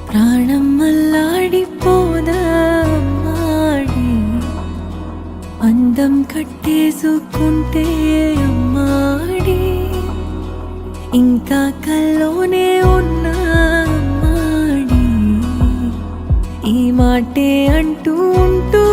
ప్రాణం అల్లాడిపోదా అమ్మాడి, అందం కట్టేసుకుంటే అమ్మాడి, ఇంకా కల్లోనే ఉన్నా అమ్మాడి, ఈ మాటే అంటూ ఉంటూ